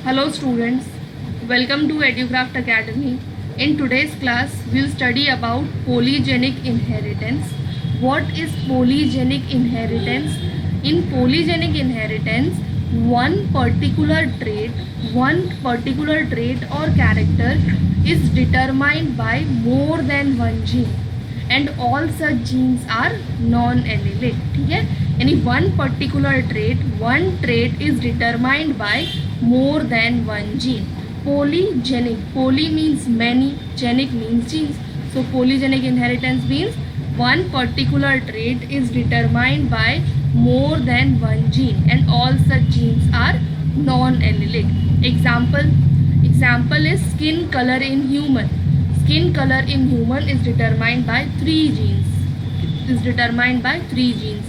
Hello students, welcome to EduCraft Academy. In today's class, we'll study about polygenic inheritance. What is polygenic inheritance? In polygenic inheritance, one particular trait or character is determined by more than one gene and all such genes are non-allelic. ठीक है, यानी one particular trait is determined by more than one gene. Polygenic, poly means many, genic means genes. So polygenic inheritance means one particular trait is determined by more than one gene and all such genes are non-allelic. Example is skin color in human. Skin color in human is determined by three genes.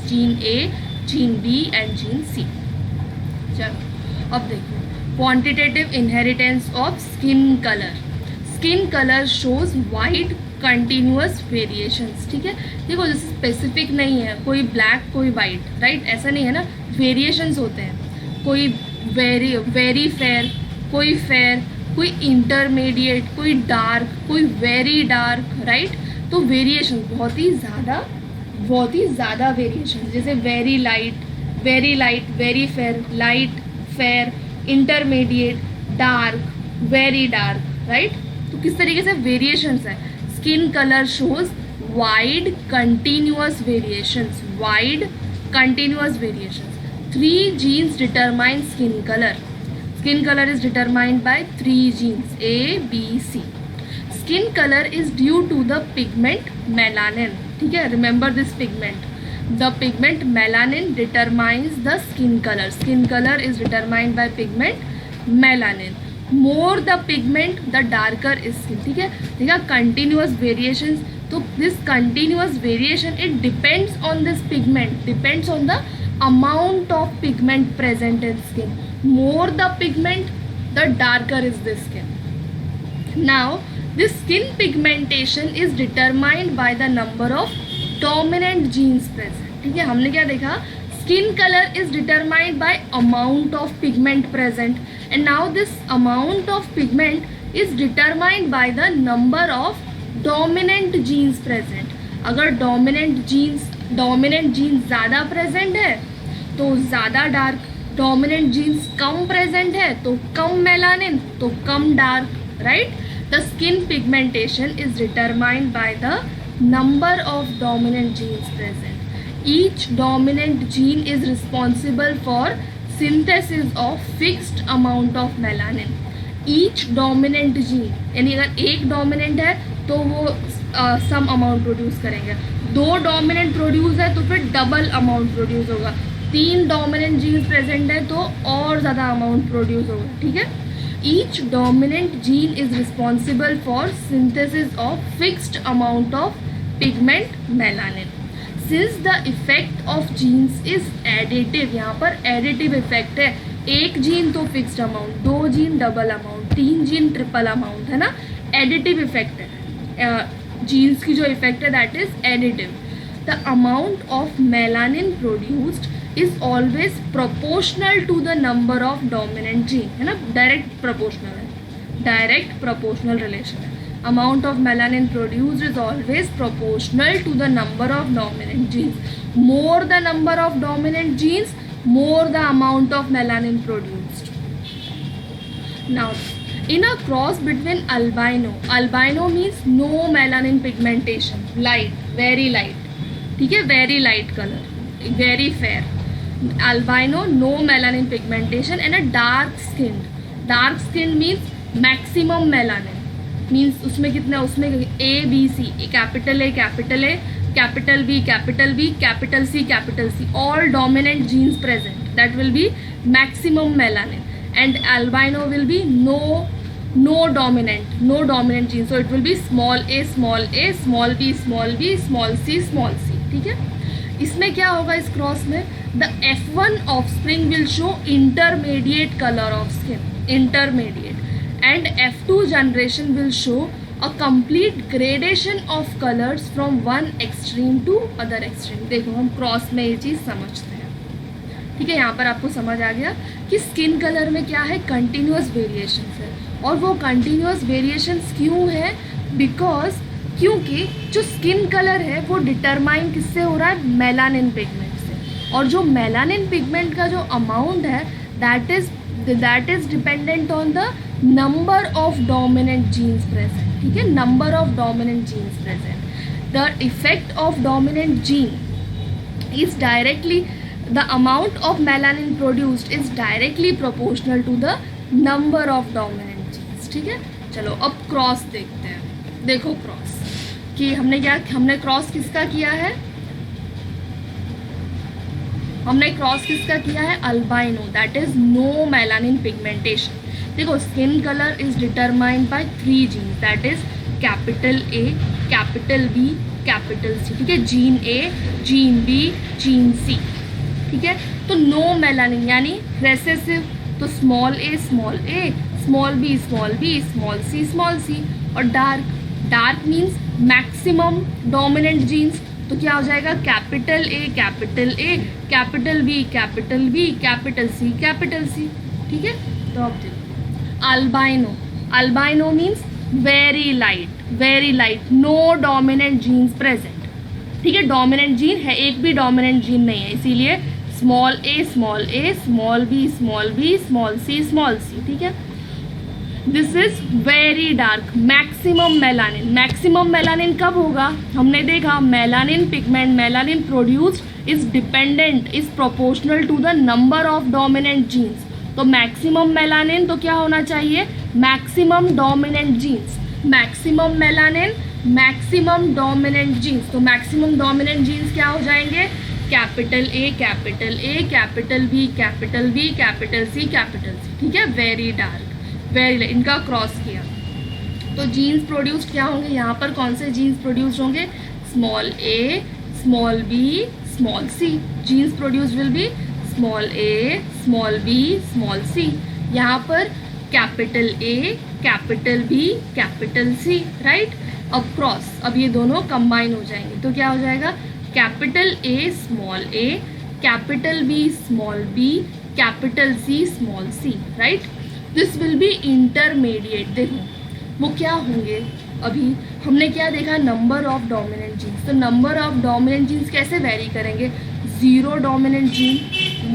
Gene A, gene B and gene C. चलो अब देखो quantitative inheritance of skin colour shows wide continuous variations. ठीक है, देखो जैसे specific नहीं है, कोई ब्लैक कोई वाइट, राइट, ऐसा नहीं है ना, वेरिएशंस होते हैं. कोई वेरी फेयर, कोई फेयर, कोई इंटरमीडिएट, कोई डार्क, कोई वेरी डार्क, राइट. तो वेरिएशन बहुत ही ज़्यादा वेरिएशन, जैसे very light, very fair, light, fair, intermediate, dark, very dark, right. तो किस तरीके से वेरिएशंस है. Skin colour shows wide continuous variations. Three genes determine skin color. Skin color is determined by three genes A, B, C. Skin color is due to the pigment melanin. ठीक है, remember this pigment. The pigment melanin determines the skin color. Skin color is determined by pigment melanin. More the pigment, the darker is skin. ठीक है, देखा continuous variations. तो this continuous variation it depends on this pigment, depends on the amount of pigment present in skin. More the pigment, the darker is the skin. Now this skin pigmentation is determined by the number of dominant genes present. ठीक है, हमने क्या देखा, skin color is determined by amount of pigment present and now this amount of pigment is determined by the number of dominant genes present. अगर dominant genes ज़्यादा present है तो ज़्यादा डार्क, डोमिनेंट जीन्स कम प्रेजेंट है तो कम melanin, तो कम dark, right. The skin pigmentation is determined by the number of dominant genes present. Each dominant gene is responsible for synthesis of fixed amount of melanin. Each dominant gene, यानी अगर एक dominant है तो वो some amount produce करेंगे, दो dominant produce है तो फिर डबल अमाउंट प्रोड्यूस होगा, तीन डोमिनेंट जीन्स प्रेजेंट है तो और ज़्यादा अमाउंट प्रोड्यूस होगा. ठीक है, each dominant gene is responsible for synthesis of fixed amount of pigment melanin. Since the effect of genes is additive, यहाँ पर एडिटिव इफेक्ट है. एक जीन तो फिक्स्ड अमाउंट, दो जीन डबल अमाउंट, तीन जीन ट्रिपल अमाउंट, है ना, additive effect है. जीन्स की जो इफेक्ट है that is additive. The amount of melanin produced is always proportional to the number of dominant gene, है ना, डायरेक्ट प्रोपोर्शनल रिलेशन है. Amount of melanin produced is always proportional to the number of dominant genes. More the number of dominant genes, more the amount of melanin produced. Now in a cross between albino means no melanin pigmentation, light, very light, ठीक है, very light color, very fair. Albino, no melanin pigmentation and a dark skinned means maximum melanin, means उसमें कितना, उसमें A B C, capital A, capital B, capital C, all dominant genes present, that will be maximum melanin. And albino will be no dominant gene, so it will be small a, small b, small c. ठीक है, इसमें क्या होगा इस cross में, the F1 offspring will show intermediate color of skin, and F2 generation will show a complete gradation of colors from one extreme to other extreme. देखो हम cross में ये चीज़ समझते हैं. ठीक है, यहाँ पर आपको समझ आ गया कि स्किन कलर में क्या है, कंटिन्यूस वेरिएशंस है। और वो कंटिन्यूस वेरिएशंस क्यों है, बिकॉज क्योंकि जो स्किन कलर है वो डिटरमाइन किससे हो रहा है, मेलानिन पिगमेंट से। और जो मेलानिन पिगमेंट का जो अमाउंट है that is dependent on the number of dominant genes present. ठीक है, number of dominant genes present. The effect of dominant gene is directly, the amount of melanin produced is directly proportional to the number of dominant genes। ठीक है, चलो अब cross देखते हैं। देखो cross कि हमने क्रॉस किसका किया है, हमने क्रॉस किसका किया है, albino, that is no melanin pigmentation. देखो skin colour is determined by 3 genes, that is capital A, capital B, capital C. ठीक है, gene A, gene B, gene C. ठीक है, तो नो मेलानिन यानी रेसेसिव, तो small A, small B, small C. और dark means maximum dominant genes, तो क्या हो जाएगा, capital A, capital B, capital C. ठीक है, तो अब देखो albino means very light, no dominant genes present. ठीक है, डोमिनेंट जीन है, एक भी डोमिनेंट जीन नहीं है, इसीलिए small A, small B, small C. ठीक है, this is very dark, maximum melanin कब होगा, हमने देखा melanin pigment, melanin produced is proportional to the number of dominant genes. तो मैक्सिमम मेलानिन तो क्या होना चाहिए, maximum dominant genes, maximum melanin, maximum dominant genes. तो मैक्सिमम डोमिनेंट जीन्स क्या हो जाएंगे, capital A, capital B, capital C. ठीक है, वेरी डार्क, वेरी लाइट, इनका क्रॉस किया तो जीन्स प्रोड्यूस्ड क्या होंगे, यहाँ पर कौन से जीन्स प्रोड्यूस्ड होंगे, small A, small B, small C. Genes produced will be small A, small B, small C. यहाँ पर capital A, capital B, capital C, right. अब क्रॉस, अब ये दोनों कंबाइन हो जाएंगे तो क्या हो जाएगा, capital A, capital B, small B, capital C, small C, right. This will be intermediate. देखो वो क्या होंगे, अभी हमने क्या देखा, नंबर ऑफ डोमिनेंट जीन्स। तो नंबर ऑफ डोमिनेंट जीन्स कैसे वेरी करेंगे, 0 dominant gene,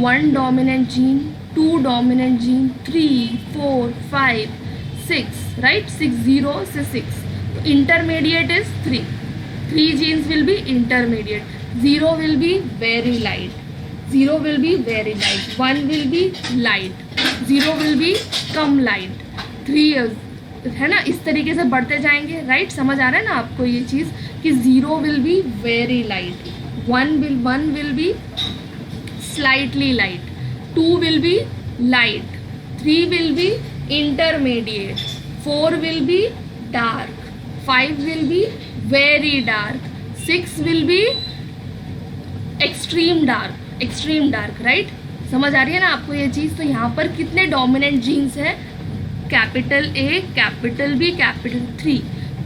1 dominant gene, 2 dominant gene, 3, 4, 5, 6, right, 6, 0 से 6। तो intermediate is 3 genes will be intermediate, 0 will be very light, 1 will be light, 0 will be come light, 3 है ना, इस तरीके से बढ़ते जाएंगे, राइट। समझ आ रहा है ना आपको ये चीज़ कि 0 will be very light, 1 will be slightly light, 2 will be light, 3 will be intermediate, 4 will be dark, 5 will be very dark, 6 will be extreme dark, right. समझ आ रही है ना आपको ये चीज़। तो यहाँ पर कितने डोमिनेंट जीन्स है, capital A, capital B, capital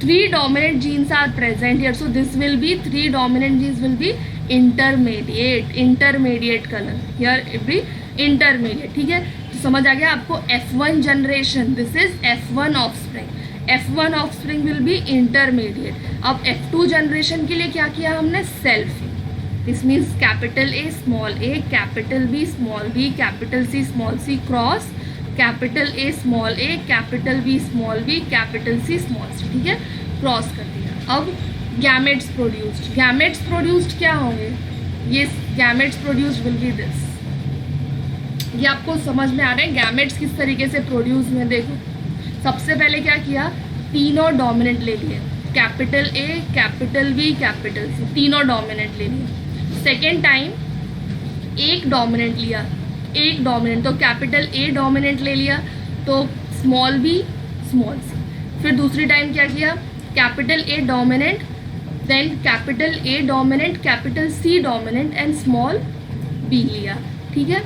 3 dominant genes are present here. So this will be 3 dominant genes will be intermediate colour, here it be intermediate. ठीक है, तो समझ आ गया आपको। F1 generation, this is F1 offspring will be intermediate. अब F2 generation के लिए क्या किया हमने, selfie. This means capital A, capital B, capital C cross, capital A, capital B, capital C, ठीक है, क्रॉस कर दिया। अब गैमेट्स प्रोड्यूस्ड क्या होंगे, ये gametes produced will B this. ये आपको समझ में आ रहे हैं गैमेट्स किस तरीके से प्रोड्यूस हुए। देखो सबसे पहले क्या किया, तीनों डोमिनेंट ले लिए, capital A, capital B, capital C, तीनों डोमिनेंट ले लिए। सेकेंड टाइम एक डोमिनेंट लिया, तो कैपिटल ए डोमिनेंट ले लिया, तो स्मॉल बी, स्मॉल सी। फिर दूसरी टाइम क्या किया, capital A dominant, then capital A dominant, capital C dominant and small B लिया। ठीक है,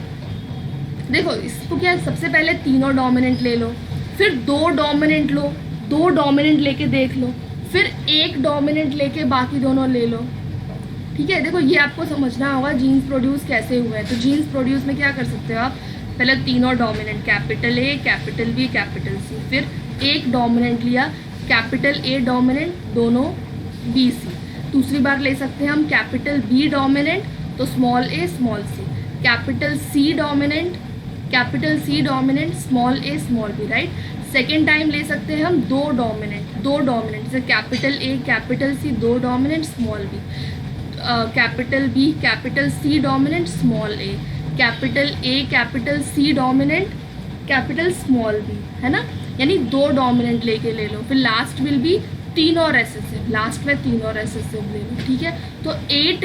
देखो इसको क्या, सबसे पहले तीनों डोमिनेंट ले लो, फिर 2 डोमिनेंट लो, 2 डोमिनेंट लेके देख लो, फिर एक डोमिनेंट लेके बाकी दोनों ले लो। ठीक है, देखो ये आपको समझना होगा जीन्स प्रोड्यूस कैसे हुए हैं। तो जीन्स प्रोड्यूस में क्या कर सकते हो आप, पहले तीनों dominant, capital A, capital B, capital C, फिर एक डोमिनेंट लिया, कैपिटल ए डोमिनेंट, दोनों बी सी। दूसरी बार ले सकते हैं हम कैपिटल बी डोमिनेंट, तो small A small C, capital C dominant, capital C dominant, small A small B, right. Second time ले सकते हैं हम दो डोमिनेंट जैसे कैपिटल ए कैपिटल सी, दो dominant small B, capital B capital C dominant small A, capital A capital C dominant capital small B, है ना। यानी दो डोमिनेंट लेके ले लो, फिर लास्ट विल बी तीनों रेसेसिव, लास्ट में तीनों रेसेसिव ले लो, ठीक है। तो 8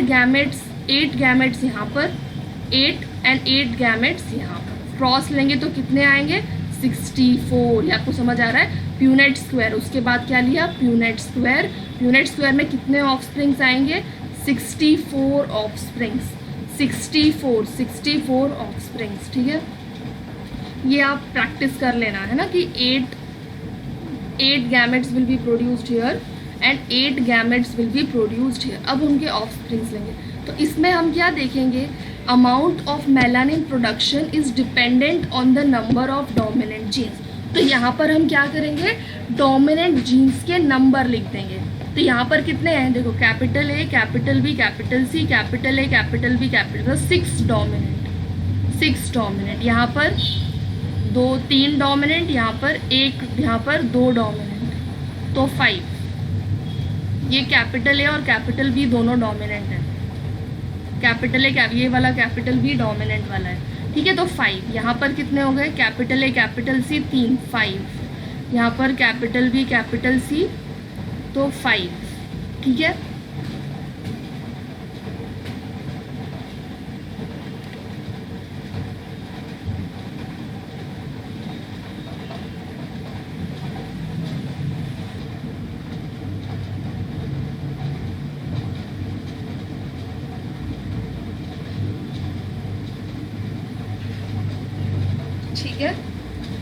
गैमेट्स यहाँ पर, 8 एंड 8 गैमेट्स यहाँ पर, क्रॉस लेंगे तो कितने आएंगे 64, ये आपको समझ आ रहा है। प्यूनेट स्क्वायर, उसके बाद क्या लिया प्यूनेट स्क्वायर, प्यूनेट स्क्वायर में कितने ऑफस्प्रिंग्स आएंगे 64 ऑफस्प्रिंग्स, 64 ऑफस्प्रिंग्स, ठीक है। ये आप प्रैक्टिस कर लेना है ना कि 8 gametes will be produced here and 8 gametes will be produced here. अब उनके ऑफस्प्रिंग्स लेंगे तो इसमें हम क्या देखेंगे, amount of melanin production is dependent on the number of dominant genes. तो यहाँ पर हम क्या करेंगे, डोमिनेंट जीन्स के नंबर लिख देंगे। तो यहाँ पर कितने हैं देखो, capital A capital B capital C, capital A capital B capital, 6 dominant, यहाँ पर 3 डोमिनेंट, यहाँ पर 1, यहाँ पर 2 डोमिनेंट, तो 5। ये कैपिटल ए और कैपिटल बी दोनों डोमिनेंट है, कैपिटल ए ये वाला कैपिटल बी डोमिनेंट वाला है, ठीक है। तो 5, यहाँ पर कितने हो गए, कैपिटल ए कैपिटल सी 3, 5, यहाँ पर कैपिटल बी कैपिटल सी, तो 5, ठीक है। ठीक है,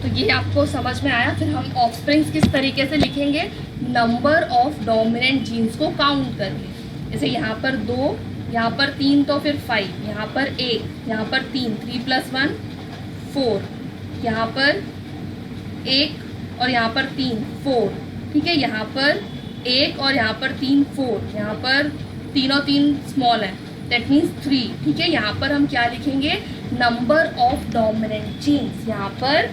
तो ये आपको समझ में आया। फिर हम ऑफस्प्रिंग्स किस तरीके से लिखेंगे, नंबर ऑफ डोमिनेंट जीन्स को काउंट करके। जैसे यहाँ पर 2, यहाँ पर 3, तो फिर 5, यहाँ पर 1, यहाँ पर 3, 3 + 1 4, यहाँ पर 1 और यहाँ पर 3 4, ठीक है। यहाँ पर 1 और यहाँ पर 3 4, यहाँ पर तीनों 3 स्मॉल है, दैट मीन्स 3, ठीक है। यहाँ पर हम क्या लिखेंगे, नंबर ऑफ डोमिनेंट जीन्स, यहाँ पर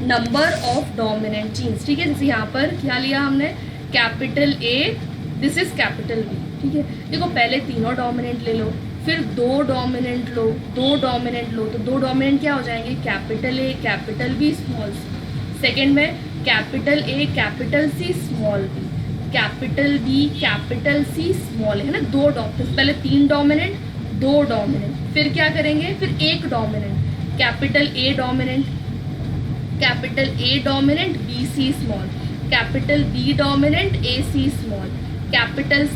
नंबर ऑफ डोमिनेंट जीन्स, ठीक है। जैसे यहाँ पर क्या लिया हमने, capital A, this is capital B, ठीक है। देखो पहले तीनों डोमिनेंट ले लो, फिर 2 डोमिनेंट लो, 2 डोमिनेंट लो, तो 2 डोमिनेंट क्या हो जाएंगे, capital A capital B small C. Second में capital A capital C small B, capital B capital C small, है ना। 2 डोमिनेंट, पहले 3 डोमिनेंट 2 डोमिनेंट, फिर क्या करेंगे, फिर 1 dominant, capital A dominant, capital A dominant B C small, capital B dominant A C small, capital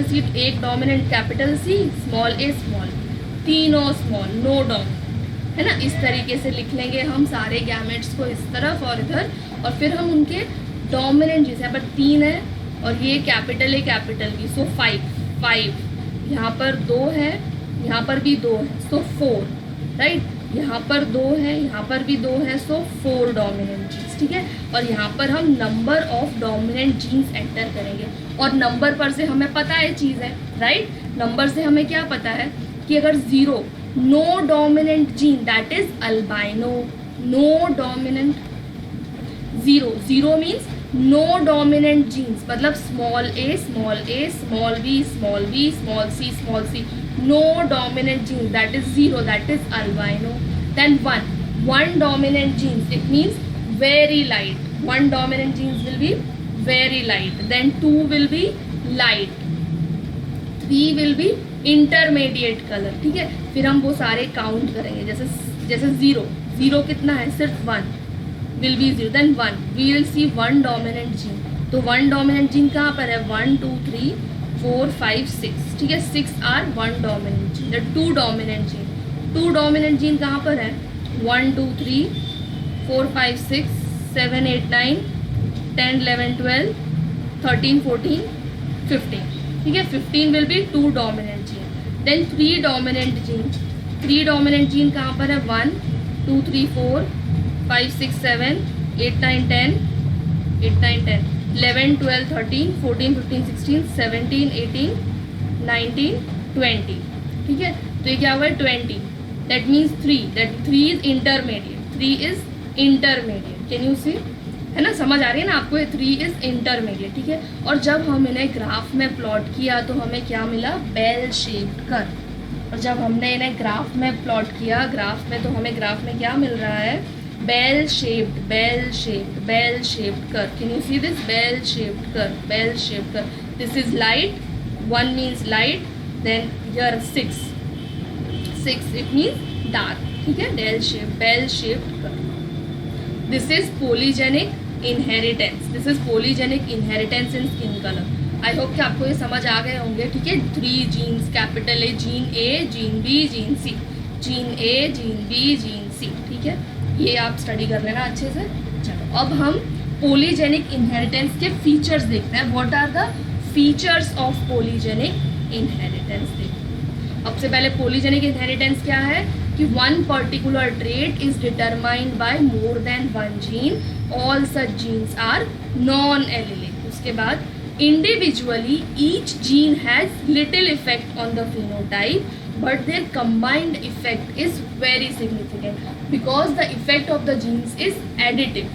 C 1 dominant capital C, small A small, तीनों small, no dominant, है ना। इस तरीके से लिख लेंगे हम सारे गैमेट्स को इस तरफ और इधर, और फिर हम उनके डोमिनेंट जैसे यहाँ पर 3 है और ये कैपिटल ए कैपिटल बी, सो 5, यहाँ पर 2 है, यहाँ पर भी 2 है, सो 4, राइट। यहाँ पर 2 है, यहाँ पर भी 2 है, सो 4 डोमिनेंट जीन्स, ठीक है। और यहाँ पर हम number of dominant genes enter करेंगे, और नंबर पर से हमें पता है चीज़ है, राइट। नंबर से हमें क्या पता है कि अगर 0, no dominant gene, that is albino, no dominant, 0 means no dominant genes, मतलब small A small B small C, no dominant genes, that is 0, that is albino. Then 1 dominant genes, it means very light, 1 dominant genes will be very light, then 2 will be light, 3 will be intermediate color, ठीक है। फिर हम वो सारे count करेंगे, जैसे 0 कितना है, सिर्फ 1 will be 0, then 1 we will see 1 dominant gene, तो 1 dominant gene कहाँ पर है, 1 2 3 4 5 6, ठीक है। 6 are 1 dominant gene, the 2 dominant gene, 2 dominant gene कहाँ पर है, 1 2 3 4 5 6 7 8 9 10 11 12 13 14 15, ठीक है, 15 will be 2 dominant gene. Then 3 dominant gene, 3 dominant gene कहाँ पर है, 1 2 3 4 5 6 7 8 9 10 8 9 10 11 12 13 14 15 16 17 18 19 20। ठीक है, तो ये क्या हुआ है 20, that means 3, that 3 is intermediate, 3 is intermediate. Can you see, है ना, समझ आ रही है ना आपको, 3 इज इंटरमीडिएट। ठीक है, और जब हम इन्हें ग्राफ में प्लॉट किया तो हमें क्या मिला, बेल शेप्ड कर्व। और जब हमने इन्हें ग्राफ में प्लॉट किया, ग्राफ में, तो हमें ग्राफ में क्या मिल रहा है, bell shaped, bell shaped, bell shaped curve. Can you see this, bell shaped curve, bell shaped curve. This is light, 1 means light, then here 6 it means dark। ठीक है, bell shaped curve। This is polygenic inheritance, this is polygenic inheritance in skin color। I hope कि आपको ये समझ आ गए होंगे। ठीक है, 3 genes, capital A, gene A, gene B, gene C, gene A, gene B, gene C. ठीक है, ये आप स्टडी कर लेना अच्छे से। चलो अब हम पोलीजेनिक इनहेरिटेंस के फीचर्स देखते हैं। What are the features of polygenic inheritance देखो। सबसे पहले पोलीजेनिक इनहेरिटेंस क्या है कि one particular trait is determined by more than one gene, all such genes are non allelic. उसके बाद individually each gene has little effect on the phenotype but their combined effect is very significant because the effect of the genes is additive।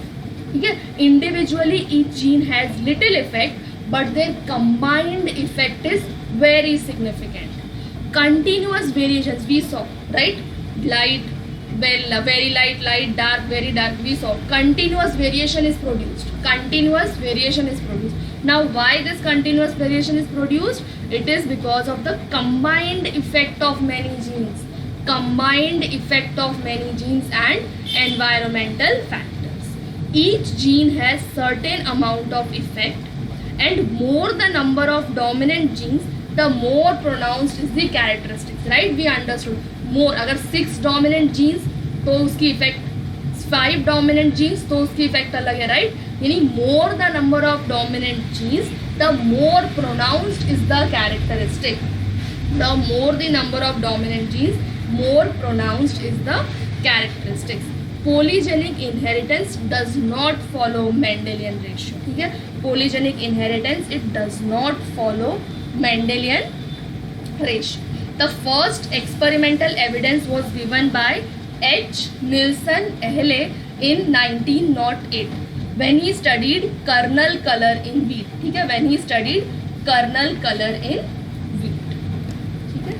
ठीक है, individually each gene has little effect but their combined effect is very significant। Continuous variations we saw, right? Light, well, very light, light, dark, very dark, we saw continuous variation is produced, continuous variation is produced। Now why this continuous variation is produced? It is because of the combined effect of many genes, combined effect of many genes and environmental factors। Each gene has certain amount of effect and more the number of dominant genes, the more pronounced is the characteristics, right? We understood more, अगर 6 dominant genes तो उसकी effect, 5 dominant genes तो उसकी effect अलग है, right? यानी more the number of dominant genes, the more pronounced is the characteristic। The more the number of dominant genes, more pronounced is the characteristics। Polygenic inheritance does not follow Mendelian ratio। ठीक है, polygenic inheritance it does not follow Mendelian ratio। The first experimental evidence was given by H. Nilsson Ehle in 1908 when he studied kernel color in wheat। ठीक है, when he studied kernel color in wheat। ठीक है,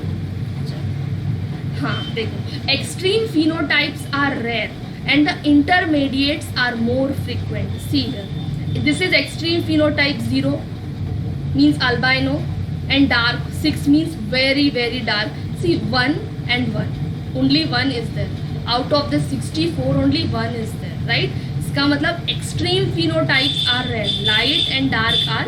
हाँ देखो, extreme phenotypes are rare and the intermediates are more frequent। See here, this is extreme phenotype 0 means albino and dark, 6 means very very dark। See 1 and 1, only 1 is there out of the 64, only 1 is there, right? इसका मतलब extreme phenotypes are rare, light and dark are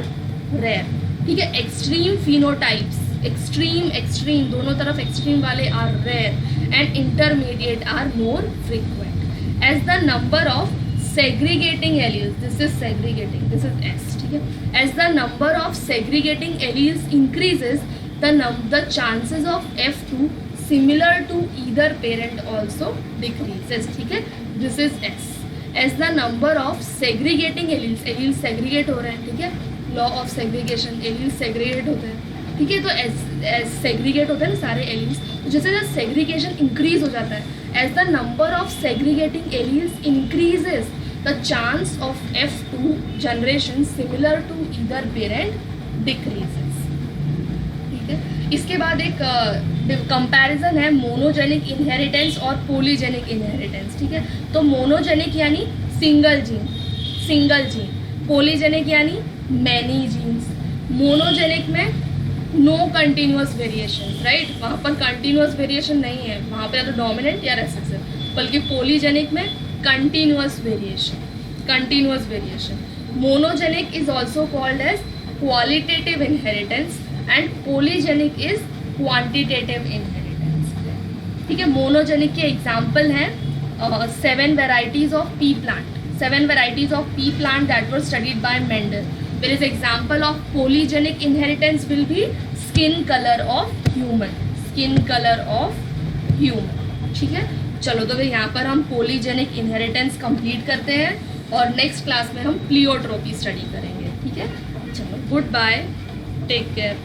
rare। ठीक है, extreme phenotypes, extreme दोनों तरफ extreme वाले are rare and intermediate are more frequent। As the number of segregating alleles, this is segregating, this is S। ठीक है, as the number of segregating alleles increases, the chances of F2 similar to either parent also decreases। ठीक है, this is S। as the number of segregating alleles segregate हो रहे हैं। ठीक है, law of segregation, alleles segregate होते हैं। ठीक है, तो as segregate होते हैं ना सारे alleles, तो जैसे जैसे segregation increase हो जाता है, as the number of segregating alleles increases, the chance of F2 generation similar to either parent decreases। ठीक है, इसके बाद एक कंपैरिजन है मोनोजेनिक इनहेरिटेंस और पोलीजेनिक इनहेरिटेंस। ठीक है, तो मोनोजेनिक यानी सिंगल जीन, पोलीजेनिक यानी मैनी जीन्स। मोनोजेनिक में नो कंटिन्यूस वेरिएशन, राइट? वहाँ पर कंटिन्यूस वेरिएशन नहीं है, वहाँ पर या तो डोमिनेंट या रेसेसिव। बल्कि पोलीजेनिक में continuous variation. Monogenic is also called as qualitative inheritance and polygenic is quantitative inheritance. ठीक है, मोनोजेनिक के एग्जाम्पल हैं 7 varieties of pea plant, 7 varieties of pea plant that were studied by Mendel। There is example of polygenic inheritance will be skin color of human. Skin color of human. ठीक है, चलो तो फिर यहाँ पर हम polygenic inheritance complete करते हैं और नेक्स्ट क्लास में हम प्लियोट्रोपी स्टडी करेंगे. ठीक है, चलो, गुड बाय, टेक केयर.